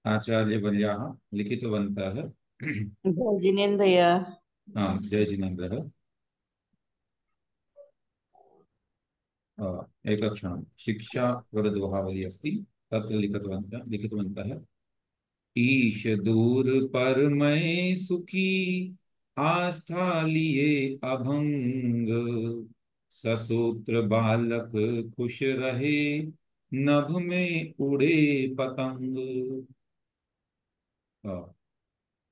आचार्यवर्याः लिखितवन्तः। जय जिनेन्द्रय। आं जयजिनेन्द्रः। एकक्षणं शिक्षा वरदोहावली अस्ति, तत्र लिखितवन्तः। ईश दूर पर मैं सुखी, आस्था लिए अभंग। ससूत्र बालक खुश रहे, नभ में उड़े पतंग।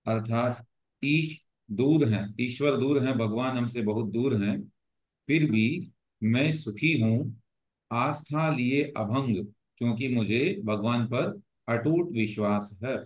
अर्थात ईश दूर हैं, ईश्वर दूर हैं, भगवान हमसे बहुत दूर हैं, फिर भी मैं सुखी हूँ। आस्था लिए अभंग, क्योंकि मुझे भगवान पर अटूट विश्वास है।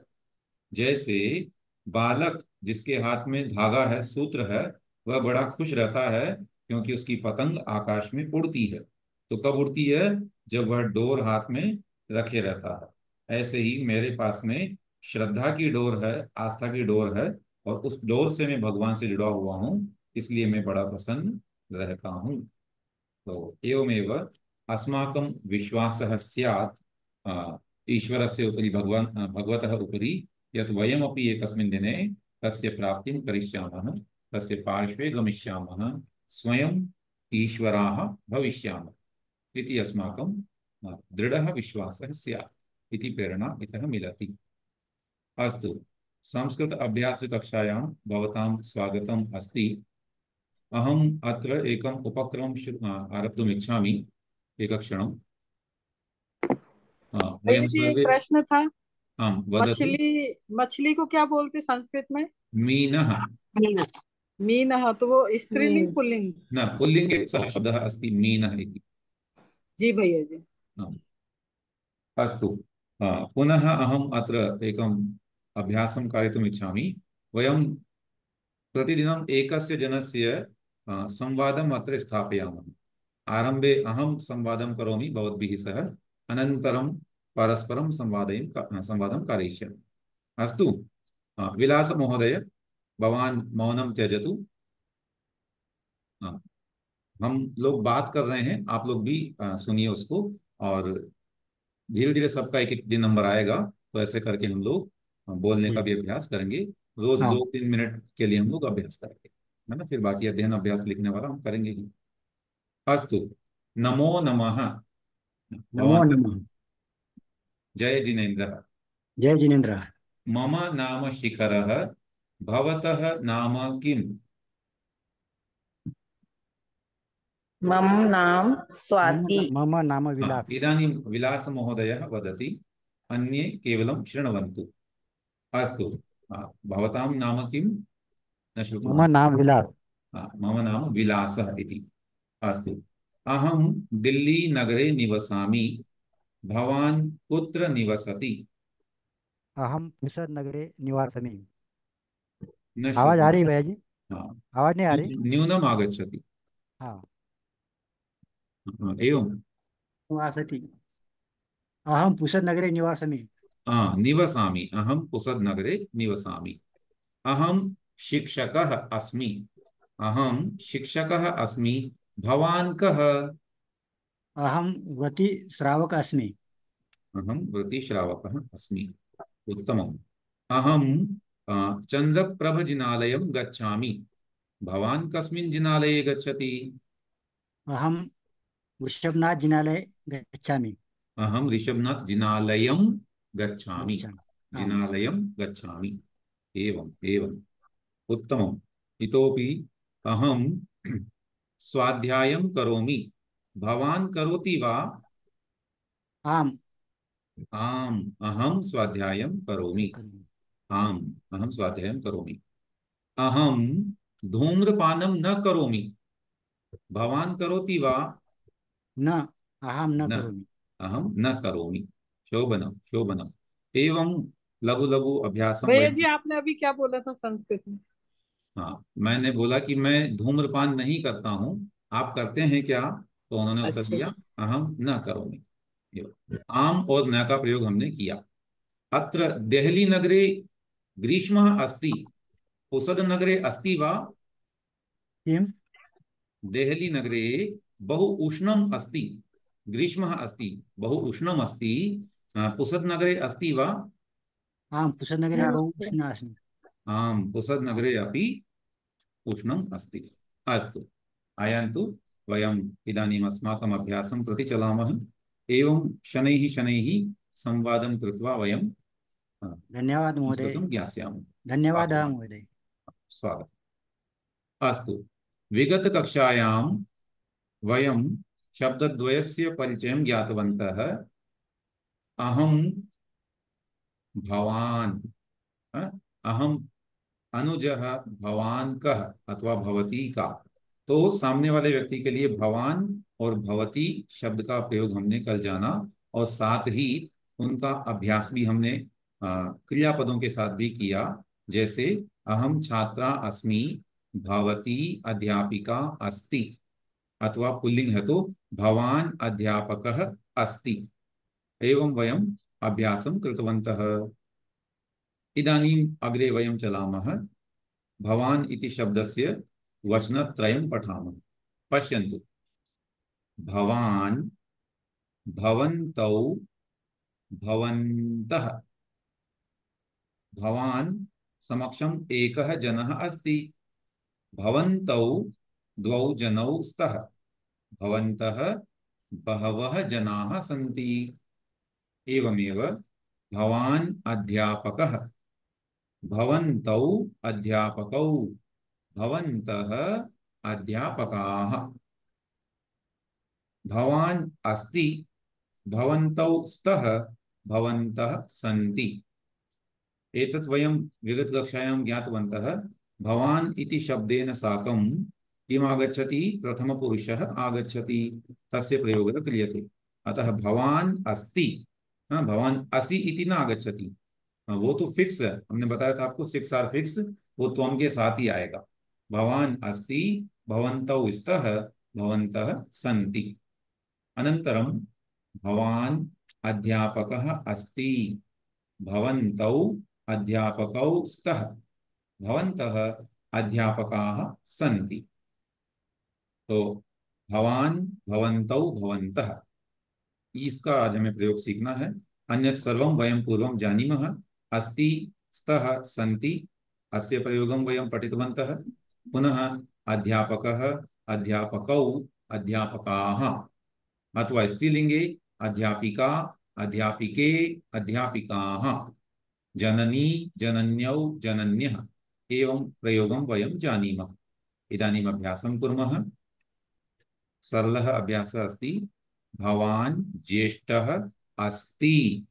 जैसे बालक जिसके हाथ में धागा है, सूत्र है, वह बड़ा खुश रहता है क्योंकि उसकी पतंग आकाश में उड़ती है। तो कब उड़ती है? जब वह डोर हाथ में रखे रहता है। ऐसे ही मेरे पास में श्रद्धा की डोर है, आस्था की डोर है, और उस डोर से मैं भगवान से जुड़ा हुआ हूँ, इसलिए मैं बड़ा प्रसन्न रहता हूँ। तो एवमेव अस्माकं विश्वासः स्यात् ईश्वरस्य उपरि, भगवतः उपरि, यत् वयमपि एकस्मिन् दिने तस्य प्राप्तिं करिष्यामः, तस्य पार्श्वे गमिष्यामः, स्वयं ईश्वराः भविष्यामः इति अस्माकं दृढः विश्वासः स्यात् इति प्रेरणा इतः मिलति। अस्तु, संस्कृत अभ्यास कक्षायां भवतां स्वागतम् अस्ति। अहम् अत्र एकम् उपक्रमं आरब्धुम् इच्छामि। एकक्षणम्। भैया वयं जी एक सर्वे। प्रश्न था। आं वदतु। मछली मछली को क्या बोलते संस्कृत में? मीनः। मीना। मीनः तो वो स्त्रीलिंग पुल्लिंग? न, पुल्लिङ्गे सः शब्दः अस्ति मीनः इति। जी भैया जी। आम्। अस्तु। पुनः अहम् अत्र एकम् अभ्यासं कारयितुम् इच्छामि। वयं प्रतिदिनम् एकस्य जनस्य संवादम् अत्र स्थापयामः। आरम्भे अहं संवादं करोमि भवद्भिः सह, अनन्तरं परस्परं संवादं कारयिष्यामि। अस्तु। विलास महोदय, भवान मौनम त्यजतु। हाँ, हम लोग बात कर रहे हैं, आप लोग भी सुनिए उसको, और धीरे धीरे सबका एक एक दिन नंबर आएगा। तो ऐसे करके हम लोग बोलने का भी अभ्यास करेंगे। रोज हाँ। 2-3 मिनट के लिए हम लोग अभ्यास करेंगे, है ना? फिर बाकी अध्ययन अभ्यास लिखने वाला हम करेंगे ही। अस्तु। नमो नमः। नमो भवान। नमः। जय जिनेन्द्र। जय जिनेन्द्र। मम नाम शिखरः, भवतः नाम किम्? मम नाम मम स्वाति। मम नाम हाँ, विलास। इदानीं विलासमहोदयः वदति, अन्ये केवलं शृण्वन्तु। अस्तु। भवतां नाम किं? न मम श्रुतवान्। नाम विलास। मम नाम विलासः इति। अस्तु। अहं दिल्ली नगरे निवसामि, भवान् कुत्र निवसति? अहम पुसद नगरे निवासमी। न आवाज आ श्रुतवान्। रही है भैया जी? हाँ, आवाज नहीं आ रही? न्यूनम् आगच्छति। हाँ। एवं। निवासति। अहम पुसद नगरे निवासमी। निवसामि, अहं पुसद नगरे निवसामि। अहं शिक्षकः अस्मि, अहं शिक्षकः अस्मि, भवान् कः? अहम वती श्रावक अस्मि। अहं वृत्तिश्रावकः अस्मि। उत्तमम्। अहं चन्द्रप्रभजिनालयं गच्छामि, भवान् कस्मिन् जिनालये गच्छति? अहम वृषभनाथ जिनालय गच्छामि। अहं ऋषभनाथ जिनालयं गच्छामि। गच्छामि। आम्। जिनालयं गच्छामि। एवम् एवम्। उत्तमम्। इतोपि अहं स्वाध्यायं करोमि, भवान् करोति वा? आम्। आम्, अहं स्वाध्यायं करोमि। आम्, अहं स्वाध्यायं करोमि। अहं धूम्रपानं न करोमि, भवान् करोति वा? न। अहम न न, करोमि। अहं न करोमि। शोभनं शोभनम्। एवं लघु लघु अभ्यासं भैया वयं। जी आपने अभी क्या बोला था संस्कृत में? हाँ, मैंने बोला कि मैं धूम्रपान नहीं करता हूँ, आप करते हैं क्या? तो उन्होंने उत्तर अच्छा दिया, अच्छा। अहम न करोमि। आम और न का प्रयोग हमने किया। अत्र देहली नगरे ग्रीष्मः अस्ति, पुसद नगरे अस्ति वा? किम? देहली नगरे बहु उष्णम् अस्ति, ग्रीष्मः अस्ति, बहु उष्णम् अस्ति, पुसद नगरे अस्ति वा? आम् पुष्पनगरे बहु अस्तु। उष्णः अस्ति। आम् पुसदनगरे अपि उष्णम् अस्ति। अस्तु, आयान्तु, वयम् इदानीम् अस्माकम् अभ्यासं प्रति चलामः। एवं शनैः शनैः संवादं कृत्वा वयं धन्यवादः महोदय। संस्कृतं ज्ञास्यामः। धन्यवादः स्वागतम्। महोदय। स्वागतम्। अस्तु, विगतकक्षायां वयं शब्दद्वयस्य परिचयं ज्ञातवन्तः। अहं, भवान्, अहम अनुजः, भवान कः अथवा भवती का। तो सामने वाले व्यक्ति के लिए भवान और भवती शब्द का प्रयोग हमने कल जाना, और साथ ही उनका अभ्यास भी हमने क्रियापदों के साथ भी किया। जैसे अहम छात्रा अस्मि, भवती अध्यापिका अस्ति, अथवा पुल्लिंग है तो भवान अध्यापकः अस्ति। एवं वयम् अभ्यासं कृतवन्तः। इदानीम् अग्रे वयं चलामः। भवान् इति शब्दस्य वचनत्रयं पठामः। पश्यन्तु, भवान्, भवन्तौ, भवन्तः। भवान् समक्षम् एकः जनः अस्ति। भवन्तौ द्वौ जनौ स्तः। भवन्तः बहवः जनाः सन्ति। एवमेव भवान् अध्यापकः, भवन्तौ अध्यापकौ, भवन्तः अध्यापकाः। भवान् अस्ति, भवन्तौ स्तः, भवन्तः सन्ति। एतत् वयं विगतकक्षायां ज्ञातवन्तः। भवान् इति शब्देन साकं किम् आगच्छति? प्रथमपुरुषः आगच्छति, तस्य प्रयोगः क्रियते। अतः भवान् अस्ति, भवान् असि इति न आगच्छति। वो तो फिक्स है, हमने बताया था आपको, सिक्स आर फिक्स, वो त्वम के साथ ही आएगा। भवान् अस्ति, भवन्तौ स्तः, भवन्तः सन्ति। अनन्तरं भवान् अध्यापकः अस्ति, भवन्तौ अध्यापकौ स्तः, भवन्तः अध्यापकाः सन्ति। तो भवान्, भवन्तौ, भवन्तः, इसका आज हमें प्रयोग सीखना है। अन्यत् सर्वं वयं पूर्वं जानीमः। अस्ति, स्तः, सन्ति, अस्य प्रयोगं वयं पठितवन्तः। पुनः अध्यापकः, अध्यापकौ, अध्यापकाः, अथवा स्त्रीलिंगे अध्यापिका, अध्यापिके, अध्यापिकाः, जननी, जनन्यौ, जनन्यः। एवं प्रयोगं वयं जानीमः। इदानीम् अभ्यासं कुर्मः। सरलः अभ्यासः अस्ति। भवान् ज्येष्ठः अस्ति,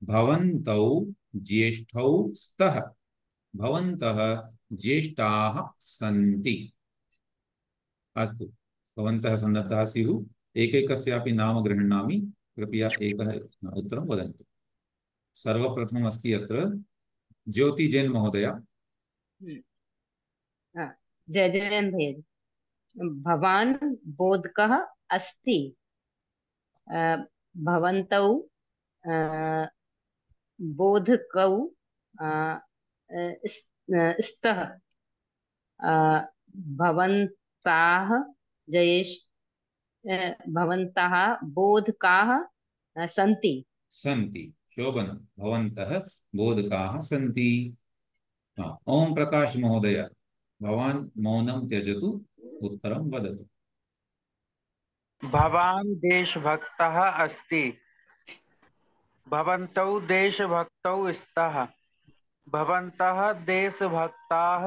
भवन्तौ ज्येष्ठौ स्तः, भवन्तः ज्येष्ठाः सन्ति। अस्तु, भवन्तः सन्नद्धाः स्युः। एकैकस्यापि नाम गृह्णामि, कृपया एकः उत्तरं वदन्तु। सर्वप्रथमम् अस्ति अत्र ज्योति जैन महोदया। हाँ, जय जयन् भैया जी। भवान् बोधकः अस्ति। भवन्तौ बोधकौ स्तः। भवन्ताः भवन्तः बोधकाः सन्ति। सन्ति, शोभनं। भवन्तः बोधकाः सन्ति। ओम प्रकाश महोदय, भवान् मौनं त्यजतु, उत्तरं वदतु। भवान् देशभक्तः अस्ति, भवन्तौ देशभक्तौ स्तः, भवन्तः देशभक्ताः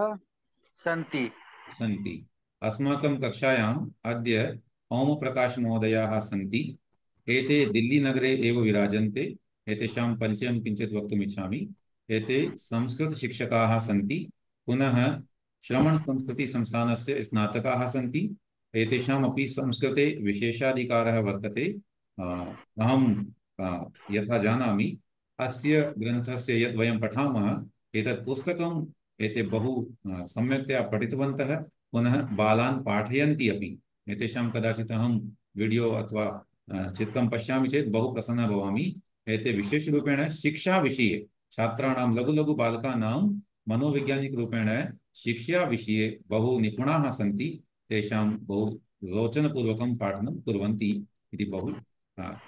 सन्ति। सन्ति। अस्माकं कक्षायाम् अद्य ओम प्रकाश महोदयाः सन्ति। एते दिल्ली नगरे एव विराजन्ते। एतेषां परिचयं किञ्चित् वक्तुमिच्छामि। एते संस्कृतशिक्षकाः सन्ति, पुनः श्रवणसंस्कृतिसंस्थानस्य स्नातकाः सन्ति। एतेषामपि संस्कृते विशेषाधिकारः वर्तते। अहं यथा जानामि, अस्य ग्रन्थस्य यत् वयं पठामः, एतत् पुस्तकम् एते बहु सम्यक्तया पठितवन्तः, पुनः बालान् पाठयन्ति अपि। एतेषां कदाचित् अहं वीडियो अथवा चित्रं पश्यामि चेत् बहु प्रसन्नः भवामि। एते विशेषरूपेण शिक्षाविषये, छात्राणां लघु लघु बालकानां मनोवैज्ञानिकरूपेण शिक्षाविषये बहु निपुणाः सन्ति। तेषां बहु रोचनपूर्वकं पाठनं कुर्वन्ति इति बहु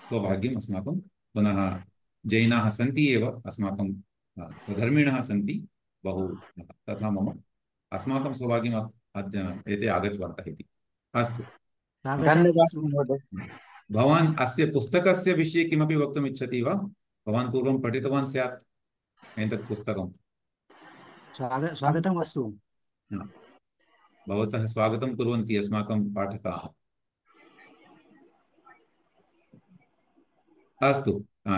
सौभाग्यम् अस्माकं। पुनः जैनाः सन्ति एव अस्माकं सधर्मिणः सन्ति बहु तथा मम अस्माकं सौभाग्यम् अद्य एते आगतवन्तः इति। अस्तु, स्वागतं धन्यवादः अस्तु। महोदय। भवान् अस्य पुस्तकस्य विषये किमपि वक्तुम् इच्छति वा? भवान् पूर्वं पठितवान् स्यात् एतत् पुस्तकं। स्वागतम् अस्तु। भवतः स्वागतं कुर्वन्ति अस्माकं पाठकाः। अस्तु,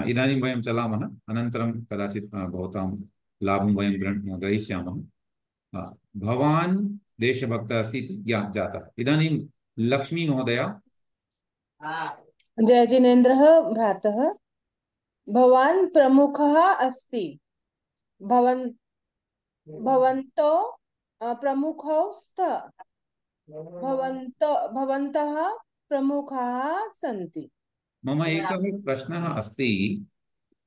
इदानीं वयं चलामः, अनन्तरं कदाचित् भवतां लाभं वयं ग्रहीष्यामः। भवान् देशभक्तः अस्ति इति जातः। इदानीं लक्ष्मी महोदया। जय जिनेन्द्रः भ्रातः, भवान् प्रमुखः अस्ति। भवन्तो प्रमुखौ स्तः। भवन्तः प्रमुखाः सन्ति। मम एकः प्रश्नः अस्ति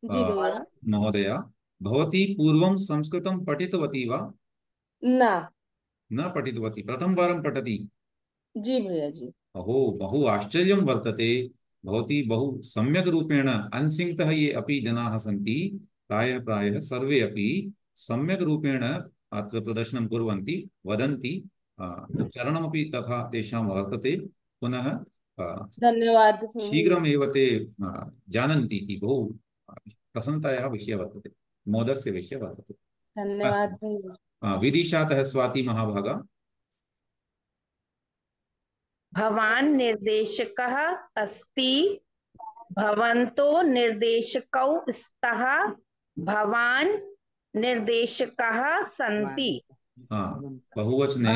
जी भैया। महोदया, भवती पूर्वं संस्कृतं पठितवती वा? न पठितवती, प्रथमवारं पठति? जी भैया जी। अहो, बहु आश्चर्यं वर्तते। भवती बहु सम्यक् रूपेण अनसिङ्क्तः ये अपि जनाः सन्ति, प्रायः सर्वे अपि सम्यक् रूपेण अत्र प्रदर्शनं कुर्वन्ति, वदन्ति, उच्चारणमपि तथा तेषां वर्तते। पुनः धन्यवाद शीघ्रमेव ते जानन्ति इति बहु प्रसन्नतायाः विषयः वर्तते, मोदस्य विषयः वर्तते। धन्यवाद अस्तु, भैया। विदिशातः स्वाति महाभागा। भवान् निर्देशकः अस्ति। भवन्तो निर्देशकौ स्तः। भवान् निर्देशकः सन्ति। बहुवचने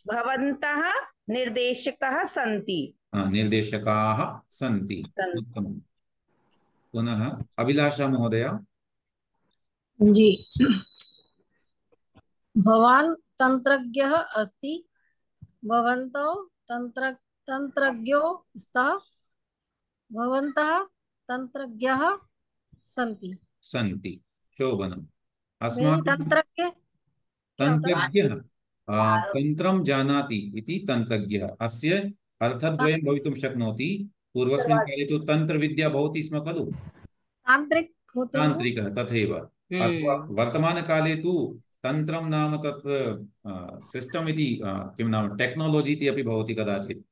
भवन्तः निर्देशकः सन्ति। निर्देशकाः सन्ति। उत्तमं। पुनः अभिलाषा महोदया। जी, भवान् तन्त्रज्ञः अस्ति। भवन्तौ तन्त्रज्ञौ स्तः। भवन्तः तन्त्रज्ञः सन्ति। शोभनम्। तन्त्रज्ञ तन्त्रज्ञः तन्त्रं जानाति इति तन्त्रज्ञः। अस्य अर्थद्वयं भवितुं शक्नोति। पूर्वस्मिन् काले तु तन्त्रविद्या भवति स्म खलु, तान्त्रिकः तथैव। अथवा वर्तमानकाले तु तन्त्रं नाम तत् सिस्टम् इति किं नाम टेक्नोलॉजी इति अपि भवति कदाचित्।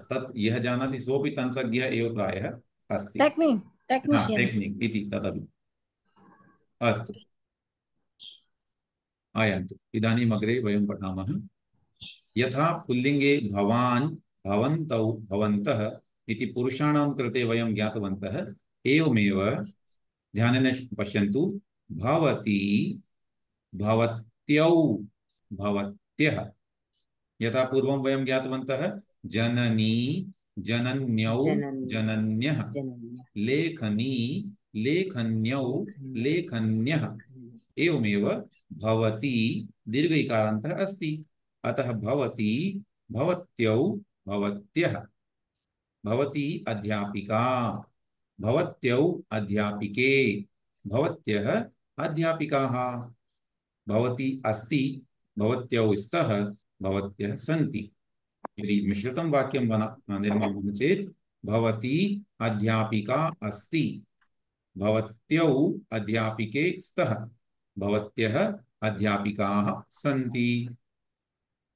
तत् यः जानाति सोऽपि तन्त्रज्ञः एव प्रायः अस्ति। टेक्निक् इति तदपि। अस्तु, आयन्तु। इदानीम् अग्रे वयं पठामः। यथा पुल्लिङ्गे भवान्, भवन्तौ, भवन्तः इति पुरुषाणां कृते वयं ज्ञातवन्तः, एवमेव ध्यानेन पश्यन्तु। भवती, भवत्यौ, भवत्यः। यथा पूर्वं वयं ज्ञातवन्तः, जननी, जनन्यौ, जनन्यः। लेखनी, लेखन्यौ, लेखन्यः। एवमेव भवती दीर्घ इकारान्तः अस्ति, अतः भवती, भवत्यौ, भवत्यः। भवती अध्यापिका, भवत्यौ अध्यापिके, भवत्यः अध्यापिकाः। भवती अस्ति, भवत्यौ स्तः, भवत्यः सन्ति। यदि मिश्रितं वाक्यं निर्मामः चेत् भवती अध्यापिका अस्ति, भवत्यौ अध्यापिके स्तः, भवत्यः अध्यापिकाः सन्ति।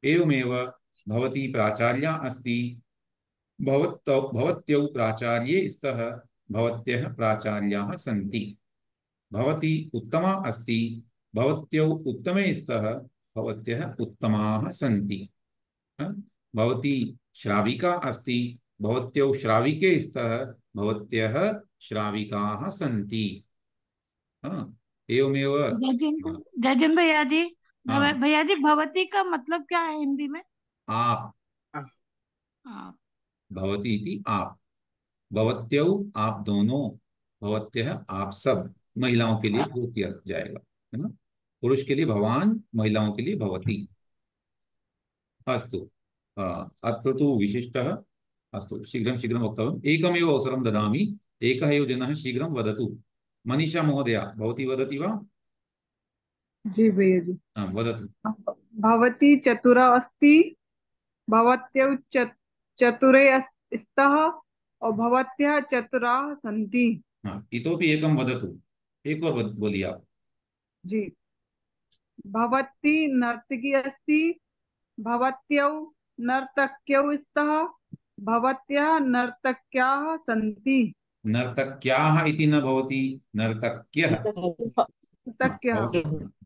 एवमेव भवती प्राचार्या अस्ति, भवत्यौ प्राचार्ये स्तः, भवत्यः प्राचार्याः सन्ति। भवती उत्तमा अस्ति, भवत्यौ उत्तमे स्तः, भवत्यः उत्तमाः सन्ति। भवती श्राविका अस्ति, भवत्यौ श्राविके स्तः, भवत्यः श्राविकाः सन्ति। एवमेव गजेंद्र भैया जी, भैया जी, भवती का मतलब क्या है हिंदी में? आप। भवती इति आप, भवत्यौ आप दोनों, भवत्यः आप सब। महिलाओं के लिए वो किया जाएगा, है ना। पुरुष के लिए भवान, महिलाओं के लिए भवती। अस्तु, अत्र तु विशिष्टः। अस्तु, शीघ्रं वक्तव्यम्। एकमेव अवसरं ददामि, एकः एव जनः शीघ्रं वदतु। मनीषा महोदया, भवती वदति वा? जी भैया जी। वदतु। भवती चतुरा अस्ति, भवत्यौ चतुरे स्तः और भवत्यः चतुराः सन्ति। इतोपि एकं वदतु, एक बार बोलिए आप। जी। भवती नर्तकी अस्ति, भवत्यौ नर्तक्यौ स्तः, भवत्यः नर्तक्याः सन्ति। नर्तक्याः इति न भवति, नर्तक्यः। नर्तक्यः।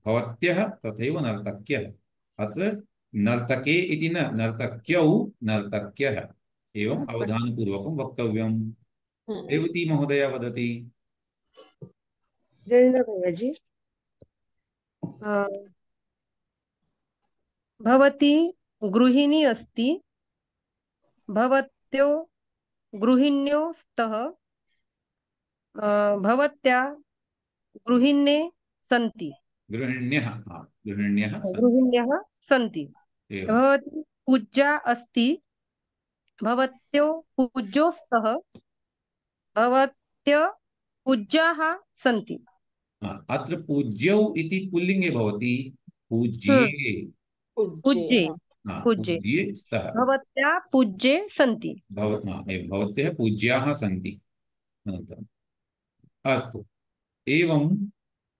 भवत्यः तथैव नर्तक्यः। अत्र नर्तके इति न, नर्तक्यौ नर्तक्यः। एवम् अवधानपूर्वकं वक्तव्यम्। रेवती महोदया वदति। जयेंद्र भैया जी, भवती गृहिणी अस्ति, भवत्यो गृहिण्यो स्तः, भवत्या गृहिण्ये सन्ति। गृहिण्यः, गृहिण्यः सन्ति। गृहिण्यः सन्ति। एवं। भवती पूज्या अस्ति, भवत्यो पूज्यो स्तः, भवत्य पूज्याः सन्ति। अत्र पूज्यौ इति पुल्लिङ्गे भवति, पूज्ये। पूज्ये, पूज्ये। पूज्ये स्तः। भवत्या पूज्ये सन्ति। भवत्यः पूज्याः सन्ति। अनन्तरम् अस्तु। एवम्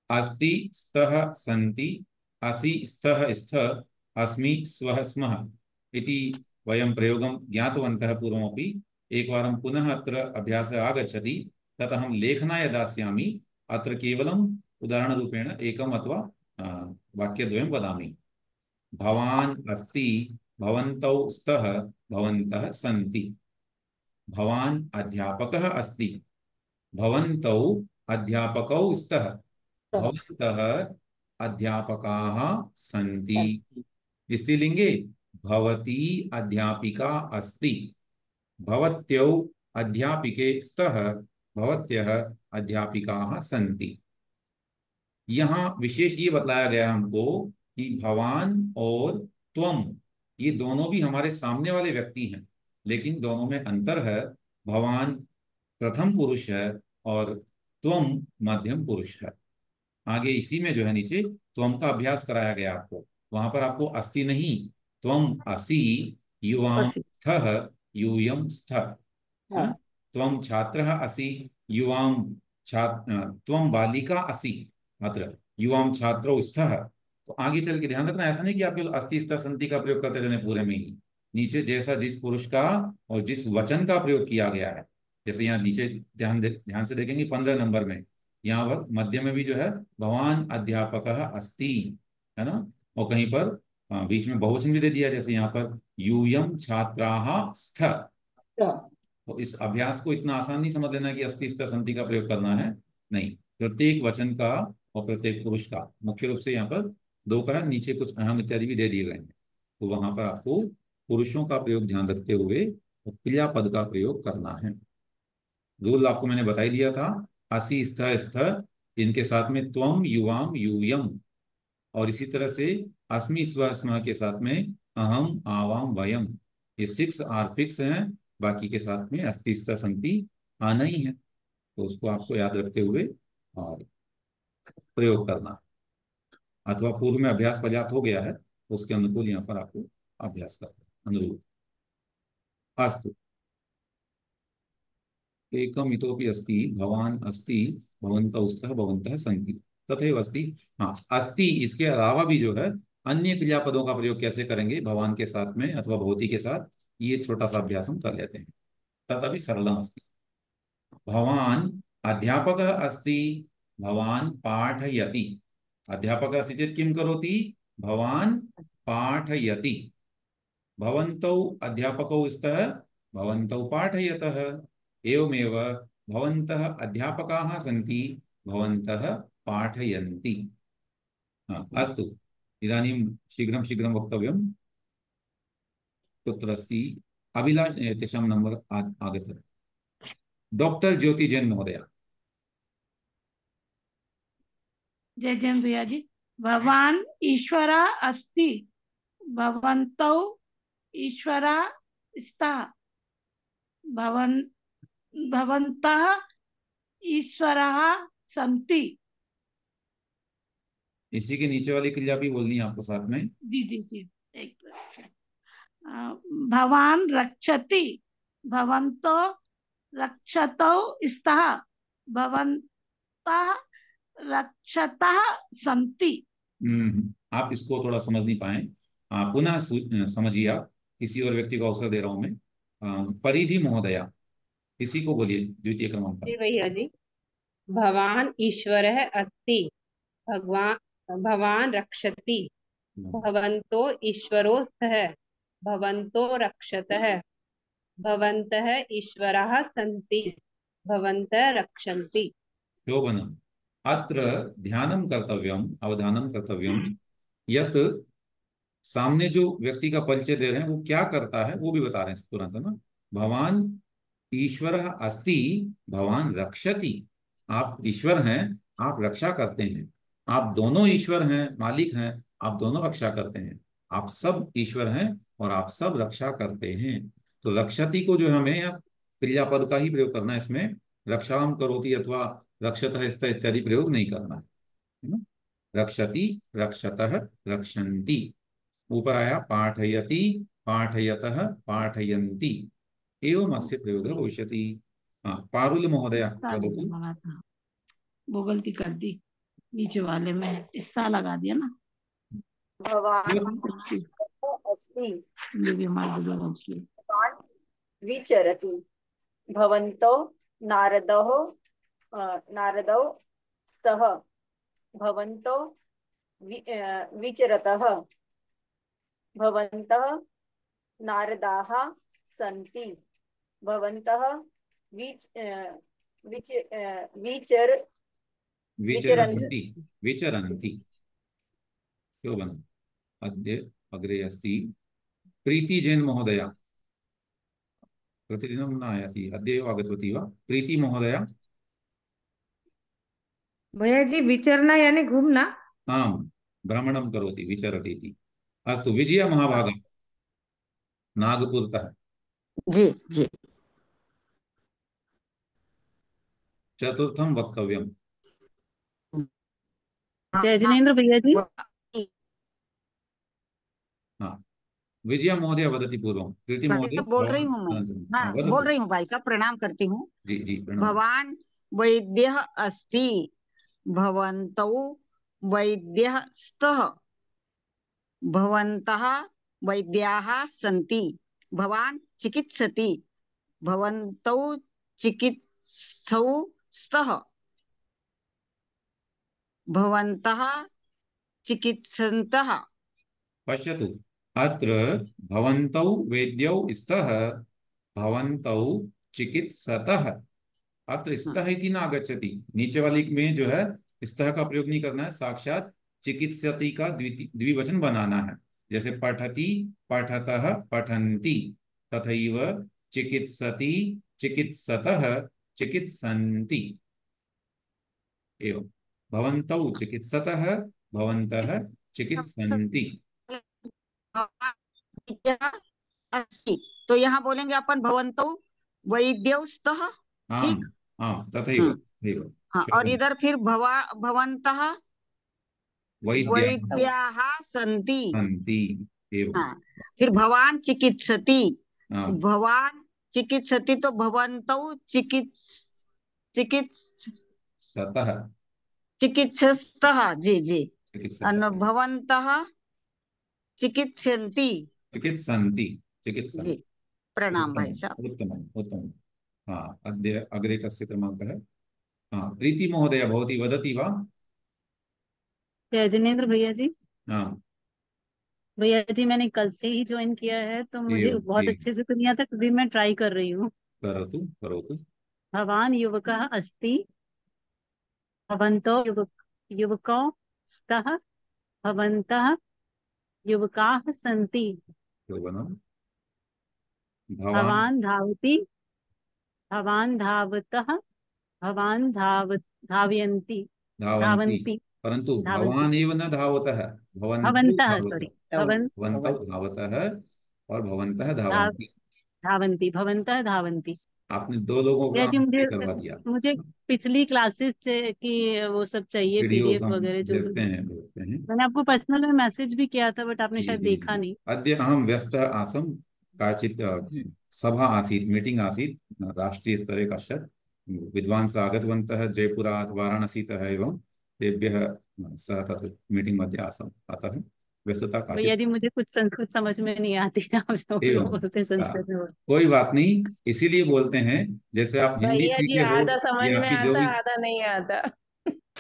अस्ति स्तः सन्ति, असि स्तः स्तः, अस्मि स्वः स्मः इति वयं प्रयोगं ज्ञातवन्तः पूर्वमपि। एकवारं पुनः अत्र अभ्यासः आगच्छति, तत् अहं लेखनाय दास्यामि। अत्र केवलम् उदाहरणरूपेण एकम् अथवा वाक्यद्वयं वदामि। भवान् अस्ति, भवन्तौ स्तः, भवन्तः सन्ति। भवान् अध्यापकः अस्ति, भवन्तौ अध्यापकौ स्तः, भवन्तः अध्यापकाः सन्ति। स्त्रीलिङ्गे भवती अध्यापिका अस्ति, भवत्यौ अध्यापिके स्तः, भवत्यः अध्यापिकाः सन्ति। यहाँ विशेष ये बतलाया गया हमको कि भवान और त्वम ये दोनों भी हमारे सामने वाले व्यक्ति हैं, लेकिन दोनों में अंतर है। भवान प्रथम पुरुष है और त्वम मध्यम पुरुष है। आगे इसी में जो है नीचे त्वम का अभ्यास कराया गया आपको। वहां पर आपको अस्ति नहीं, त्वम असि, युवाम स्थः, यूयम स्थः। त्वम छात्रः असि, युवाम त्वम बालिका असि, अत्र युवाम छात्रो स्तः। तो आगे चल के ध्यान रखना, ऐसा नहीं कि आप केवल अस्ति स्तर संति का प्रयोग करते चले पूरे में ही। नीचे जैसा जिस पुरुष का और जिस वचन का प्रयोग किया गया है, जैसे यहाँ नीचे ध्यान से देखेंगे 15 नंबर में, यहाँ पर मध्य में भी जो है भवान अध्यापकः अस्ति, है ना। और कहीं पर बीच में बहुवचन भी दे दिया, जैसे यहाँ पर यूयम छात्राः स्तः। तो इस अभ्यास को इतना आसान नहीं समझ लेना कि अस्ति स्तर संति का प्रयोग करना है, नहीं। प्रत्येक वचन का और प्रत्येक पुरुष का, मुख्य रूप से यहाँ पर दो का है, नीचे कुछ अहम इत्यादि भी दे दिए गए हैं। तो वहां पर आपको पुरुषों का प्रयोग ध्यान रखते हुए क्रियापद का प्रयोग करना है। रूल आपको मैंने बता ही दिया था। असि स्थ स्थ, इनके साथ में त्वम युवाम यूयम, और इसी तरह से अस्मि स्व स्म के साथ में अहम आवाम वयम। ये 6 आर फिक्स हैं, बाकी के साथ में अस्ति स्थ संति आना ही है। तो उसको आपको याद रखते हुए और प्रयोग करना, अथवा पूर्व में अभ्यास पर्याप्त हो गया है, उसके अनुकूल यहाँ पर आपको अभ्यास करना अनुरूप। अस्तु। एकम इतोपि अस्ति, भवान अस्ति, भवन्तौ स्तः, भवन्तः सन्ति, तथैव अस्ति। हाँ, अस्ति इसके अलावा भी जो है अन्य क्रियापदों का प्रयोग कैसे करेंगे भवान के साथ में अथवा भवती के साथ, ये छोटा सा अभ्यास हम कर लेते हैं। तदपि सरलम अस्ति। भवान अध्यापकः अस्ति, भवान पाठयति। अध्यापकः अस्ति चेत् किं करोति, भवान पाठयति। भवन्तौ अध्यापकौ स्तः, भवन्तौ पाठयतः। एवमेव भवन्तः अध्यापकाः सन्ति, भवन्तः पाठयन्ति। अस्तु, इदानीं शीघ्रं शीघ्रं वक्तव्यं। कुत्र अस्ति अभिलाष, तेषां नम्बर् आगतः। डॉक्टर ज्योति जैन महोदय। जय जैन भैया जी। भवान ईश्वरा अस्ति, भवन्तौ ईश्वरा स्तः, भवन्तः ईश्वरः सन्ति। इसी के नीचे वाली क्रिया भी बोलनी है आपको साथ में। जी जी जी, एक भवान रक्षति, भवन्तो रक्षतौ स्तः, भवन्तः रक्षतः सन्ति। आप इसको थोड़ा समझ नहीं पाए, पुनः समझिए। आप किसी और व्यक्ति को अवसर दे रहा हूं मैं। परिधि महोदया, किसी को बोलिए द्वितीय क्रमांक पर। जी भैया जी। भवान ईश्वरः अस्ति, भगवान भवान रक्षति, भवन्तो ईश्वरो स्तः, भवन्तो रक्षतः, भवन्तः ईश्वराः सन्ति, भवन्तः रक्षन्ति। शोभनम्। अत्र ध्यानं कर्तव्यम्, अवधानं कर्तव्यम् यत् सामने जो व्यक्ति का परिचय दे रहे हैं वो क्या करता है वो भी बता रहे हैं तुरंत, है ना। भवान ईश्वरः अस्ति, भवान रक्षति। आप ईश्वर हैं, आप रक्षा करते हैं। आप दोनों ईश्वर हैं, मालिक हैं, आप दोनों रक्षा करते हैं। आप सब ईश्वर हैं और आप सब रक्षा करते हैं। तो रक्षति को जो हमें यहाँ क्रियापद का ही प्रयोग करना है, इसमें रक्षाम करोति अथवा रक्षतः इत्यादि प्रयोग नहीं करना है ना। रक्षति, रक्षतः, रक्षन्ति। ऊपर आया पाठयति, पाठयतः, पाठयन्ति। एवं अस्य प्रयोगः भविष्यति। पारुल महोदय वदतु। वो गलती कर दी, नीचे वाले में इस्ता लगा दिया ना। भवान अस्ति, भवान विचरति, भवन्तो नारदौ स्तः, भवन्तो विचरतः, भवन्तः नारदाः सन्ति, भवन्तः विचरन्ति, विचरन्ति। शोभनम्। अद्य अग्रे अस्ति प्रीति जैन महोदया। प्रतिदिनं न आयाति, अद्य एव आगतवती वा? प्रीति महोदया। भैया जी विचरना यानी घूमना। आम्, भ्रमणं करोति, विचरति इति। अस्तु, विजया महाभागा नागपुरतः। जी जी। चतुर्थं वक्तव्यम्। जय जिनेन्द्र भैया जी। हाँ, विजया महोदय वदति पूर्वं। प्रीति महोदय बोल रही हूँ मैं। हाँ, बोल रही हूँ भाई साहब, प्रणाम करती हूँ। जी जी, प्रणाम। भवान वैद्यः अस्ति, भवन्तौ वैद्यः स्तः, भवन्तः वैद्याः सन्ति, भवान चिकित्सति, भवन्तौ चिकित्सौ स्तः, भवन्तः चिकित्सन्तः। पश्यतु, अत्र भवन्तौ वेद्यौ स्तः, भवन्तौ चिकित्सतः। अत्र स्तः इति न आगच्छति। नीचे वाली में जो है स्तः का प्रयोग नहीं करना है, साक्षात चिकित्सति का द्विवचन बनाना है। जैसे पठति, पठतः, पठन्ति, तथैव चिकित्सति, चिकित्सतः, चिकित्सन्ति। एवं भवन्तौ चिकित्सतः, भवन्तः चिकित्सन्ति। अस्ति, तो यहाँ बोलेंगे अपन भवन्तौ वैद्यौ स्तः। ठीक। तथैव। हाँ, और इधर फिर भवन्तः वैद्याः सन्ति। हाँ, फिर भवान चिकित्सति, भवान चिकित्सति, तो भवन्तौ चिकित्सतः, चिकित्सतः। जी जी। भवन्तः चिकित्सन्ति, चिकित्सन्ति, चिकित्सन्ति। प्रणाम भाई साहब। उत्तमम् उत्तमम्। हाँ, अद्य अग्रे कस्य क्रमाङ्कः? हाँ, प्रीति महोदय भवती वदति वा? जय जिनेन्द्र भैया जी। हाँ भैया जी, मैंने कल से ही ज्वाइन किया है, तो मुझे बहुत अच्छे से तो नहीं आता, फिर भी मैं ट्राई कर रही हूँ। करोतु करोतु। भवान युवकः अस्ति, भवन्तो युवकौ स्तः, भवन्तः युवकाः सन्ति, भवान धावति, भवान धावतः, भवान धावयन्ति, धावन्ति। परंतु भवान एव न धावतः, भवन्तः, सॉरी, भवन्तौ धावतः और भवन्तः धावन्ति। धावन्ति, भवन्तः धावन्ति। आपने दो लोगों का जी, करवा दिया। मुझे पिछली क्लासेस की वो सब चाहिए, पीडीएफ वगैरह जो भेजते हैं। मैंने आपको पर्सनल में मैसेज भी किया था, बट आपने शायद देखा नहीं। अद्य अहं व्यस्तः आसम्, काचित् सभा आसीत्, मीटिंग आसीत् राष्ट्रीय स्तरे कश्चित् विद्वांसः आगतवन्तः जयपुरात् वाराणसीतः एवं तेभ्यः सह तत् मीटिंग मध्ये आसम् अतः व्यस्तता भैया काचित् जी मुझे कुछ संस्कृत समझ में नहीं आती, आप जो जो एवं बोलते हैं संस्कृत में कोई बात नहीं, इसीलिए बोलते हैं। जैसे आप हिंदी भैया जी सीखे हो आधा समझ या में आपकी जो आता भी, आधा नहीं आता।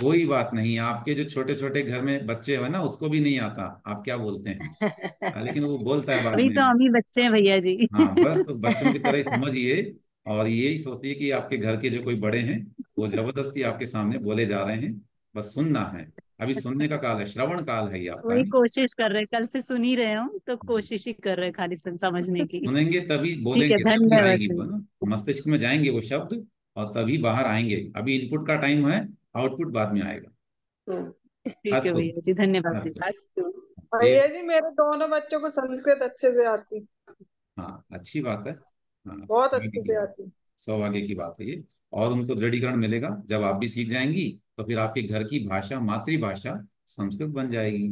कोई बात नहीं, आपके जो छोटे छोटे घर में बच्चे हो ना, उसको भी नहीं आता आप क्या बोलते हैं। लेकिन वो बोलता है बाद अभी में। तो हम ही बच्चे हैं भैया जी। हाँ बस, तो बच्चों की तरह ही समझिए और यही सोचिए कि आपके घर के जो कोई बड़े हैं वो जबरदस्ती आपके सामने बोले जा रहे हैं, बस सुनना है। अभी सुनने का काल है, श्रवण काल है ये आपका, वही है। कोशिश कर रहे, कल से सुन ही रहे हूँ तो कोशिश ही कर रहे खाली समझने की। सुनेंगे तभी ठीक है, बोलेंगे, तभी धन्यवाद आएगी वो भैया। ना, मस्तिष्क में जाएंगे वो शब्द और तभी बाहर आएंगे। अभी इनपुट का टाइम है, आउटपुट बाद में आएगा। ठीक है अस्तु भैया जी, धन्यवाद जी। अस्तु। भैया जी मेरे दोनों बच्चों को संस्कृत अच्छे से आती, हाँ अच्छी बात है। हाँ बहुत सौभाग्य अच्छे की से बात, आती। सौभाग्य की बात है ये। और उनको दृढ़ीकरण मिलेगा जब आप भी सीख जाएंगी, तो फिर आपके घर की भाषा, मातृभाषा संस्कृत बन जाएगी।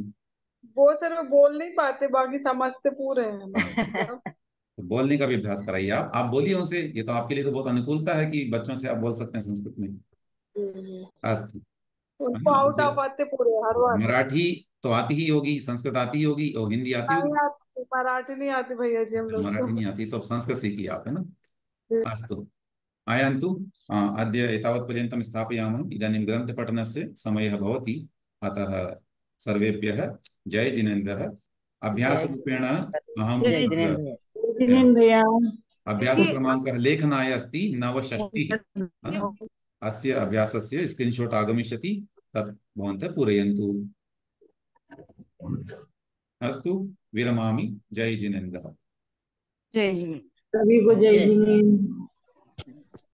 वो सिर्फ बोल नहीं पाते, बाकी समझते पूरे हैं हाँ, बस। तो बोलने का भी अभ्यास कराइए आप बोलिए उनसे, ये तो आपके लिए तो बहुत अनुकूलता है कि बच्चों से आप बोल सकते हैं संस्कृत में। अस्तु। है उनको ना? आउट ऑफ आते पूरे हर बार। मराठी तो आती ही होगी, संस्कृत आती ही होगी और हिंदी आती नहीं होगी। आती, मराठी नहीं आती भैया जी हम लोग को। मराठी नहीं आती तो अब संस्कृत सीखिए आप, है ना। अस्तु आयन्तु अद्य एतावत्पर्यन्तं स्थापयामः। इदानीं ग्रन्थपठनस्य समयः भवति, अतः सर्वेभ्यः जय जिनेन्द्रः। जय अभ्यासरूपेण अहं जय जिनेन्द्र भैया। अभ्यासक्रमाङ्कः लेखनाय अस्ति 9:60, है ना। अस्य अभ्यासस्य स्क्रीन्शॉट् आगमिष्यति, तत् भवन्तः पूरयन्तु। अस्तु, विरमामि। जय जिनेन्द्रः। जय हिंद। सभी को जय हिंद।